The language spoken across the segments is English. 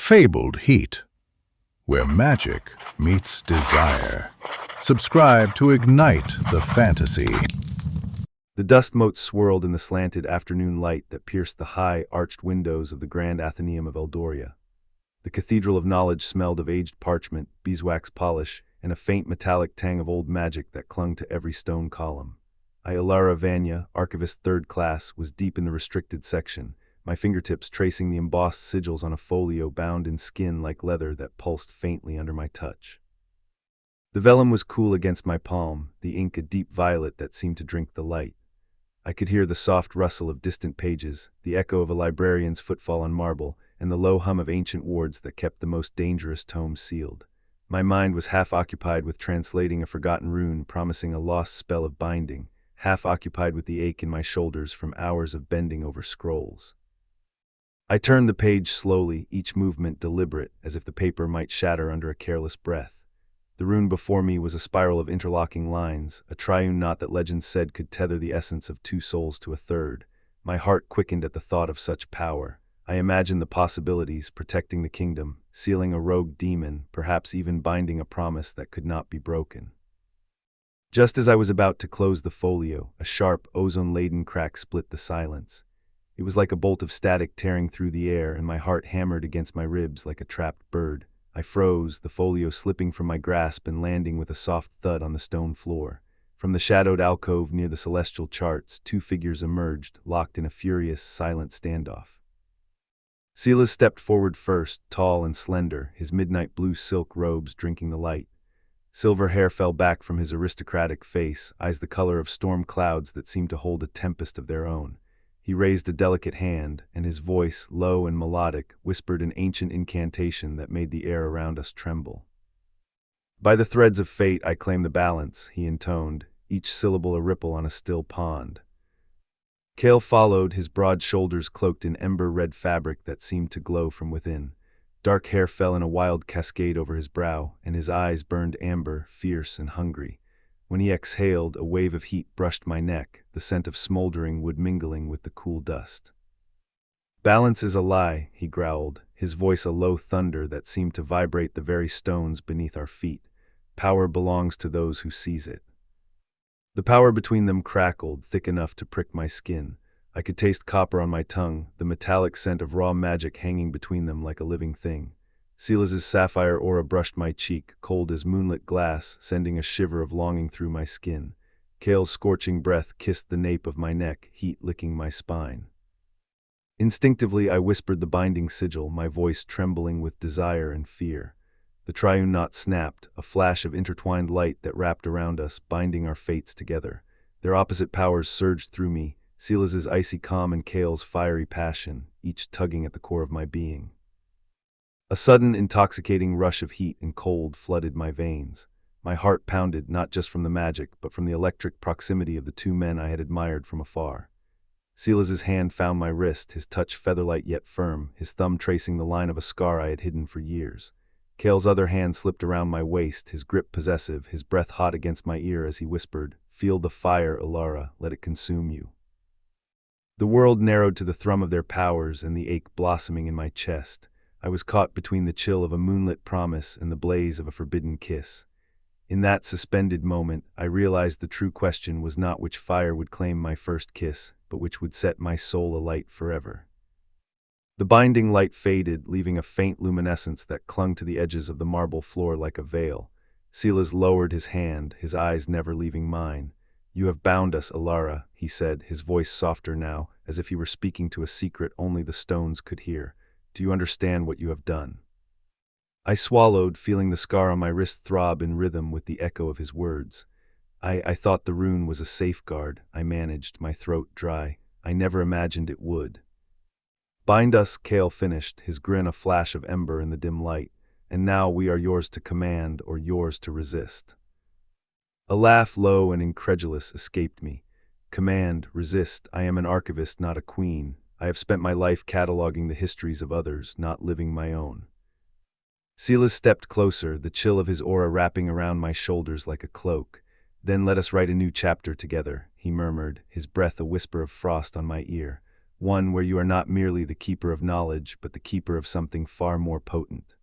fabled heat, where magic meets desire. Subscribe to ignite the fantasy. The dust motes swirled in the slanted afternoon light that pierced the high, arched windows of the Grand Athenaeum of Eldoria. The Cathedral of Knowledge smelled of aged parchment, beeswax polish, and a faint metallic tang of old magic that clung to every stone column. Ilara Vanya, archivist third class, was deep in the restricted section, my fingertips tracing the embossed sigils on a folio bound in skin like leather that pulsed faintly under my touch. The vellum was cool against my palm, the ink a deep violet that seemed to drink the light. I could hear the soft rustle of distant pages, the echo of a librarian's footfall on marble, and the low hum of ancient wards that kept the most dangerous tomes sealed. My mind was half occupied with translating a forgotten rune promising a lost spell of binding, half occupied with the ache in my shoulders from hours of bending over scrolls. I turned the page slowly, each movement deliberate, as if the paper might shatter under a careless breath. The rune before me was a spiral of interlocking lines, a triune knot that legend said could tether the essence of two souls to a third. My heart quickened at the thought of such power. I imagined the possibilities, protecting the kingdom, sealing a rogue demon, perhaps even binding a promise that could not be broken. Just as I was about to close the folio, a sharp, ozone-laden crack split the silence. It was like a bolt of static tearing through the air, and my heart hammered against my ribs like a trapped bird. I froze, the folio slipping from my grasp and landing with a soft thud on the stone floor. From the shadowed alcove near the celestial charts, two figures emerged, locked in a furious, silent standoff. Silas stepped forward first, tall and slender, his midnight blue silk robes drinking the light. Silver hair fell back from his aristocratic face, eyes the color of storm clouds that seemed to hold a tempest of their own. He raised a delicate hand, and his voice, low and melodic, whispered an ancient incantation that made the air around us tremble. "By the threads of fate I claim the balance," he intoned, each syllable a ripple on a still pond. Cale followed, his broad shoulders cloaked in ember-red fabric that seemed to glow from within. Dark hair fell in a wild cascade over his brow, and his eyes burned amber, fierce and hungry. When he exhaled, a wave of heat brushed my neck, the scent of smoldering wood mingling with the cool dust. "Balance is a lie," he growled, his voice a low thunder that seemed to vibrate the very stones beneath our feet. "Power belongs to those who seize it." The power between them crackled, thick enough to prick my skin. I could taste copper on my tongue, the metallic scent of raw magic hanging between them like a living thing. Silas's sapphire aura brushed my cheek, cold as moonlit glass, sending a shiver of longing through my skin. Cale's scorching breath kissed the nape of my neck, heat licking my spine. Instinctively I whispered the binding sigil, my voice trembling with desire and fear. The triune knot snapped, a flash of intertwined light that wrapped around us, binding our fates together. Their opposite powers surged through me, Silas's icy calm and Cale's fiery passion, each tugging at the core of my being. A sudden, intoxicating rush of heat and cold flooded my veins. My heart pounded, not just from the magic, but from the electric proximity of the two men I had admired from afar. Silas's hand found my wrist, his touch featherlight yet firm, his thumb tracing the line of a scar I had hidden for years. Cale's other hand slipped around my waist, his grip possessive, his breath hot against my ear as he whispered, "Feel the fire, Ilara, let it consume you." The world narrowed to the thrum of their powers and the ache blossoming in my chest. I was caught between the chill of a moonlit promise and the blaze of a forbidden kiss. In that suspended moment, I realized the true question was not which fire would claim my first kiss, but which would set my soul alight forever. The binding light faded, leaving a faint luminescence that clung to the edges of the marble floor like a veil. Silas lowered his hand, his eyes never leaving mine. "You have bound us, Ilara," he said, his voice softer now, as if he were speaking to a secret only the stones could hear. "Do you understand what you have done?" I swallowed, feeling the scar on my wrist throb in rhythm with the echo of his words. I thought the rune was a safeguard," I managed, my throat dry. "I never imagined it would." "Bind us," Cale finished, his grin a flash of ember in the dim light. "And now we are yours to command or yours to resist." A laugh, low and incredulous, escaped me. "Command, resist. I am an archivist, not a queen. I have spent my life cataloging the histories of others, not living my own." Silas stepped closer, the chill of his aura wrapping around my shoulders like a cloak. "Then let us write a new chapter together," he murmured, his breath a whisper of frost on my ear. one where you are not merely the keeper of knowledge, but the keeper of something far more potent.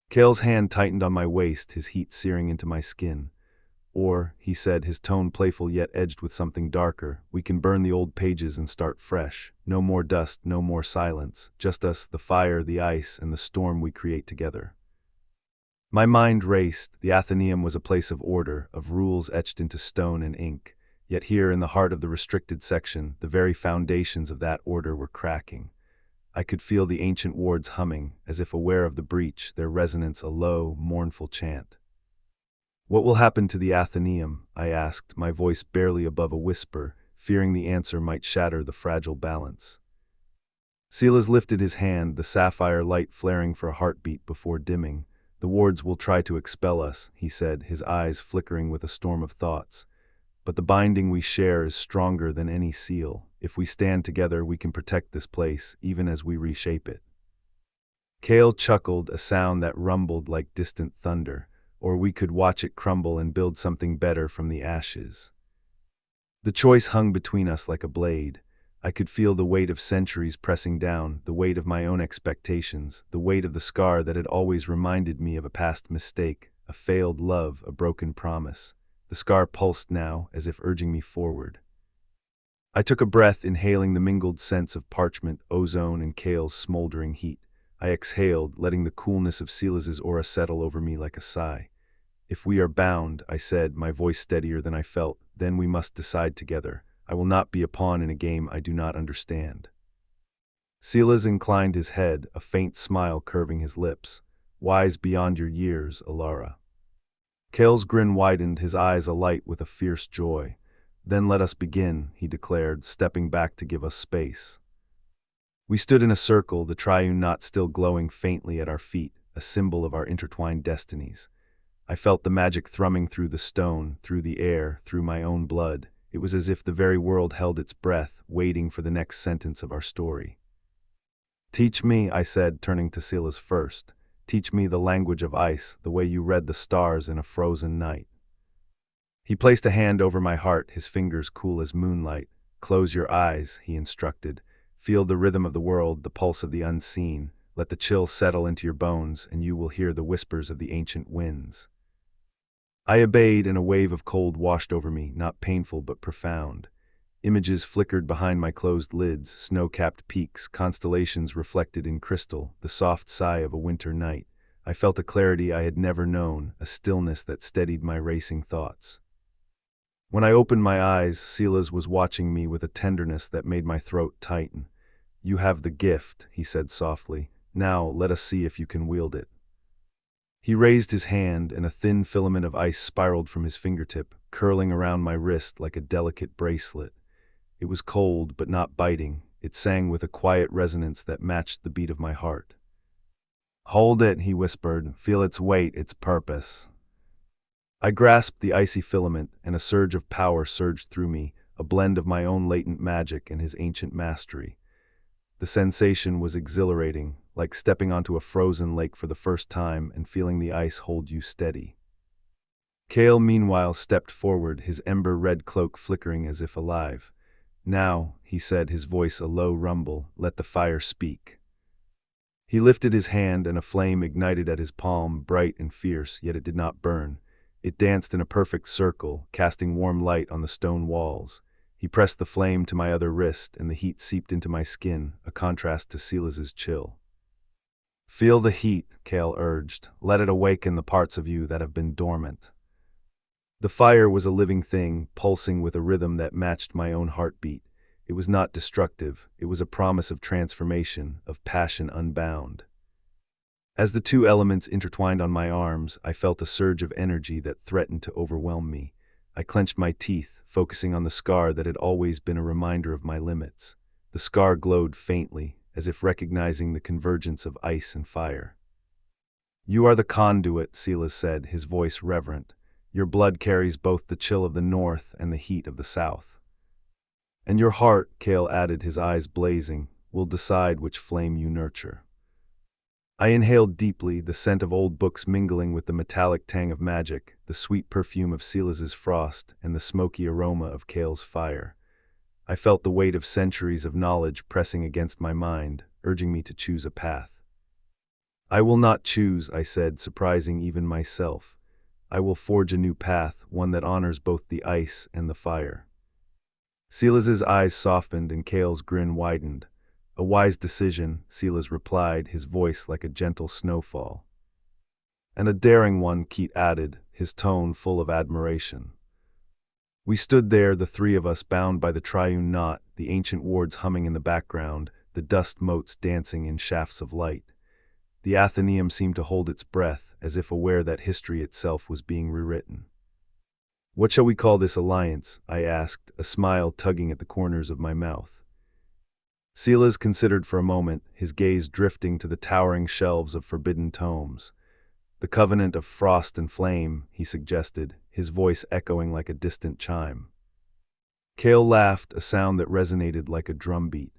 Kale's hand tightened on my waist, his heat searing into my skin. Or, he said, his tone playful yet edged with something darker, we can burn the old pages and start fresh. No more dust, no more silence, just us, the fire, the ice, and the storm we create together. My mind raced. The Athenaeum was a place of order, of rules etched into stone and ink. Yet here, in the heart of the restricted section, the very foundations of that order were cracking. I could feel the ancient wards humming, as if aware of the breach, their resonance a low, mournful chant. "What will happen to the Athenaeum?" I asked, my voice barely above a whisper, fearing the answer might shatter the fragile balance. Silas lifted his hand, the sapphire light flaring for a heartbeat before dimming. "The wards will try to expel us," he said, his eyes flickering with a storm of thoughts. "But the binding we share is stronger than any seal. If we stand together, we can protect this place, even as we reshape it." Kale chuckled, a sound that rumbled like distant thunder. "Or we could watch it crumble and build something better from the ashes." The choice hung between us like a blade. I could feel the weight of centuries pressing down, the weight of my own expectations, the weight of the scar that had always reminded me of a past mistake, a failed love, a broken promise. The scar pulsed now, as if urging me forward. I took a breath, inhaling the mingled scents of parchment, ozone, and Kale's smoldering heat. I exhaled, letting the coolness of Silas's aura settle over me like a sigh. "If we are bound," I said, my voice steadier than I felt, "then we must decide together. I will not be a pawn in a game I do not understand." Silas inclined his head, a faint smile curving his lips. "Wise beyond your years, Alara." Kale's grin widened, his eyes alight with a fierce joy. "Then let us begin," he declared, stepping back to give us space. We stood in a circle, the triune knot still glowing faintly at our feet, a symbol of our intertwined destinies. I felt the magic thrumming through the stone, through the air, through my own blood. It was as if the very world held its breath, waiting for the next sentence of our story. "Teach me," I said, turning to Silas first. "Teach me the language of ice, the way you read the stars in a frozen night." He placed a hand over my heart, his fingers cool as moonlight. "Close your eyes," he instructed. "Feel the rhythm of the world, the pulse of the unseen. Let the chill settle into your bones, and you will hear the whispers of the ancient winds." I obeyed, and a wave of cold washed over me, not painful but profound. Images flickered behind my closed lids, snow-capped peaks, constellations reflected in crystal, the soft sigh of a winter night. I felt a clarity I had never known, a stillness that steadied my racing thoughts. When I opened my eyes, Silas was watching me with a tenderness that made my throat tighten. "You have the gift," he said softly. "Now let us see if you can wield it." He raised his hand, and a thin filament of ice spiraled from his fingertip, curling around my wrist like a delicate bracelet. It was cold, but not biting. It sang with a quiet resonance that matched the beat of my heart. "Hold it," he whispered. "Feel its weight, its purpose." I grasped the icy filament, and a surge of power surged through me, a blend of my own latent magic and his ancient mastery. The sensation was exhilarating, like stepping onto a frozen lake for the first time and feeling the ice hold you steady. Kale, meanwhile, stepped forward, his ember-red cloak flickering as if alive. "Now," he said, his voice a low rumble, "let the fire speak." He lifted his hand, and a flame ignited at his palm, bright and fierce, yet it did not burn. It danced in a perfect circle, casting warm light on the stone walls. He pressed the flame to my other wrist, and the heat seeped into my skin, a contrast to Silas's chill. "Feel the heat," Kale urged. "Let it awaken the parts of you that have been dormant." The fire was a living thing, pulsing with a rhythm that matched my own heartbeat. It was not destructive. It was a promise of transformation, of passion unbound. As the two elements intertwined on my arms, I felt a surge of energy that threatened to overwhelm me. I clenched my teeth, focusing on the scar that had always been a reminder of my limits. The scar glowed faintly, as if recognizing the convergence of ice and fire. "You are the conduit," Silas said, his voice reverent. "Your blood carries both the chill of the north and the heat of the south." "And your heart," Kale added, his eyes blazing, "will decide which flame you nurture." I inhaled deeply, the scent of old books mingling with the metallic tang of magic, the sweet perfume of Silas's frost, and the smoky aroma of Kale's fire. I felt the weight of centuries of knowledge pressing against my mind, urging me to choose a path. I will not choose, I said, surprising even myself. I will forge a new path, one that honors both the ice and the fire. Silas's eyes softened and Kale's grin widened. A wise decision, Silas replied, his voice like a gentle snowfall. And a daring one, Keat added, his tone full of admiration. We stood there, the three of us, bound by the Triune knot, the ancient wards humming in the background, the dust motes dancing in shafts of light. The Athenaeum seemed to hold its breath, as if aware that history itself was being rewritten. What shall we call this alliance? I asked, a smile tugging at the corners of my mouth. Silas considered for a moment, his gaze drifting to the towering shelves of forbidden tomes. The Covenant of Frost and Flame, he suggested, his voice echoing like a distant chime. Kale laughed, a sound that resonated like a drumbeat.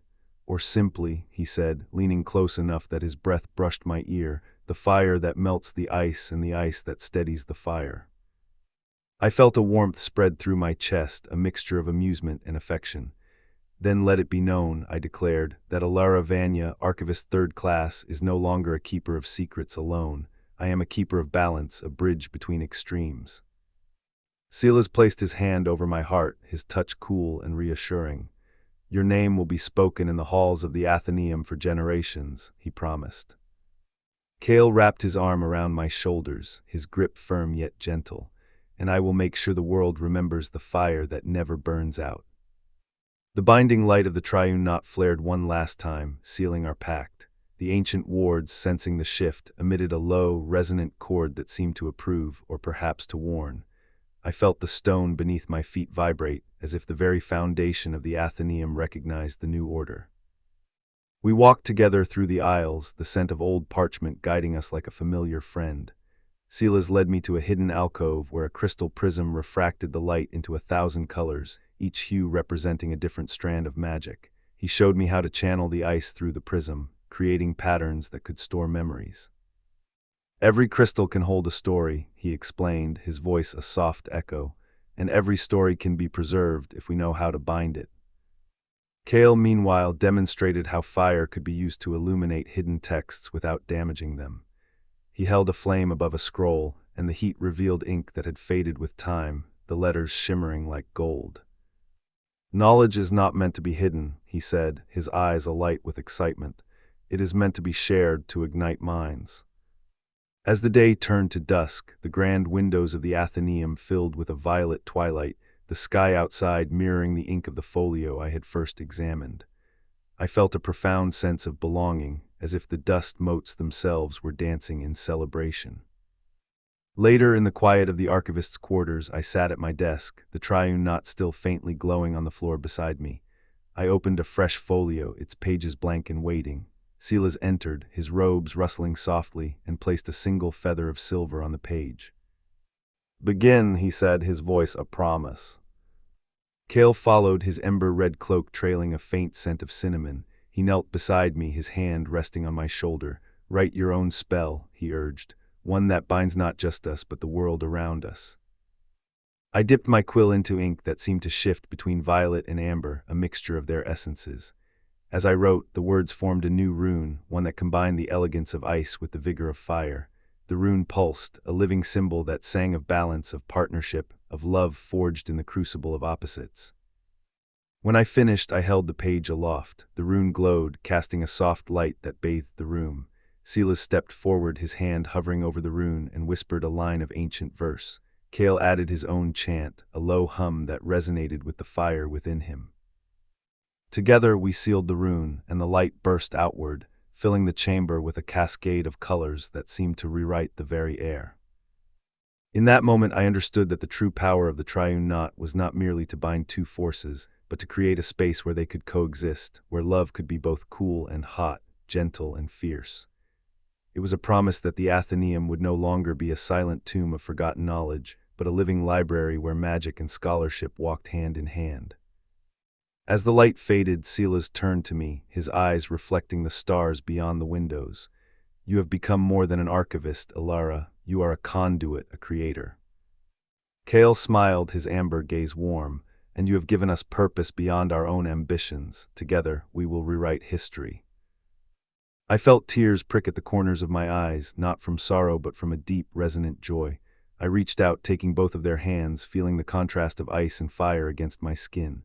Or simply, he said, leaning close enough that his breath brushed my ear, the fire that melts the ice and the ice that steadies the fire. I felt a warmth spread through my chest, a mixture of amusement and affection. Then let it be known, I declared, that Alara Vanya, archivist 3rd class, is no longer a keeper of secrets alone. I am a keeper of balance, a bridge between extremes. Silas placed his hand over my heart, his touch cool and reassuring. Your name will be spoken in the halls of the Athenaeum for generations, he promised. Kale wrapped his arm around my shoulders, his grip firm yet gentle, and I will make sure the world remembers the fire that never burns out. The binding light of the Triune knot flared one last time, sealing our pact. The ancient wards, sensing the shift, emitted a low, resonant chord that seemed to approve, or perhaps to warn. I felt the stone beneath my feet vibrate, as if the very foundation of the Athenaeum recognized the new order. We walked together through the aisles, the scent of old parchment guiding us like a familiar friend. Silas led me to a hidden alcove where a crystal prism refracted the light into 1,000 colors, each hue representing a different strand of magic. He showed me how to channel the ice through the prism, creating patterns that could store memories. Every crystal can hold a story, he explained, his voice a soft echo, and every story can be preserved if we know how to bind it. Kale, meanwhile, demonstrated how fire could be used to illuminate hidden texts without damaging them. He held a flame above a scroll, and the heat revealed ink that had faded with time, the letters shimmering like gold. Knowledge is not meant to be hidden, he said, his eyes alight with excitement. It is meant to be shared to ignite minds. As the day turned to dusk, the grand windows of the Athenaeum filled with a violet twilight, the sky outside mirroring the ink of the folio I had first examined. I felt a profound sense of belonging, as if the dust motes themselves were dancing in celebration. Later, in the quiet of the archivist's quarters, I sat at my desk, the Triune knot still faintly glowing on the floor beside me. I opened a fresh folio, its pages blank and waiting. Silas entered, his robes rustling softly, and placed a single feather of silver on the page. Begin, he said, his voice a promise. Kale followed, his ember-red cloak trailing a faint scent of cinnamon. He knelt beside me, his hand resting on my shoulder. Write your own spell, he urged, one that binds not just us but the world around us. I dipped my quill into ink that seemed to shift between violet and amber, a mixture of their essences. As I wrote, the words formed a new rune, one that combined the elegance of ice with the vigor of fire. The rune pulsed, a living symbol that sang of balance, of partnership, of love forged in the crucible of opposites. When I finished, I held the page aloft. The rune glowed, casting a soft light that bathed the room. Silas stepped forward, his hand hovering over the rune, and whispered a line of ancient verse. Kale added his own chant, a low hum that resonated with the fire within him. Together we sealed the rune, and the light burst outward, filling the chamber with a cascade of colors that seemed to rewrite the very air. In that moment I understood that the true power of the Triune knot was not merely to bind two forces, but to create a space where they could coexist, where love could be both cool and hot, gentle and fierce. It was a promise that the Athenaeum would no longer be a silent tomb of forgotten knowledge, but a living library where magic and scholarship walked hand in hand. As the light faded, Silas turned to me, his eyes reflecting the stars beyond the windows. You have become more than an archivist, Alara. You are a conduit, a creator. Kale smiled, his amber gaze warm, and you have given us purpose beyond our own ambitions. Together, we will rewrite history. I felt tears prick at the corners of my eyes, not from sorrow but from a deep, resonant joy. I reached out, taking both of their hands, feeling the contrast of ice and fire against my skin.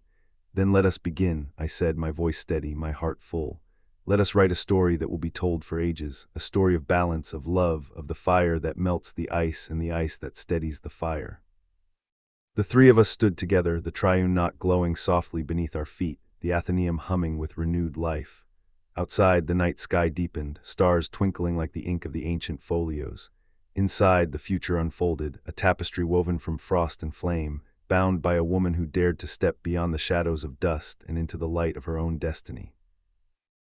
"Then let us begin," I said, my voice steady, my heart full. "Let us write a story that will be told for ages, a story of balance, of love, of the fire that melts the ice and the ice that steadies the fire." The three of us stood together, the triune knot glowing softly beneath our feet, the Athenaeum humming with renewed life. Outside, the night sky deepened, stars twinkling like the ink of the ancient folios. Inside, the future unfolded, a tapestry woven from frost and flame, bound by a woman who dared to step beyond the shadows of dust and into the light of her own destiny.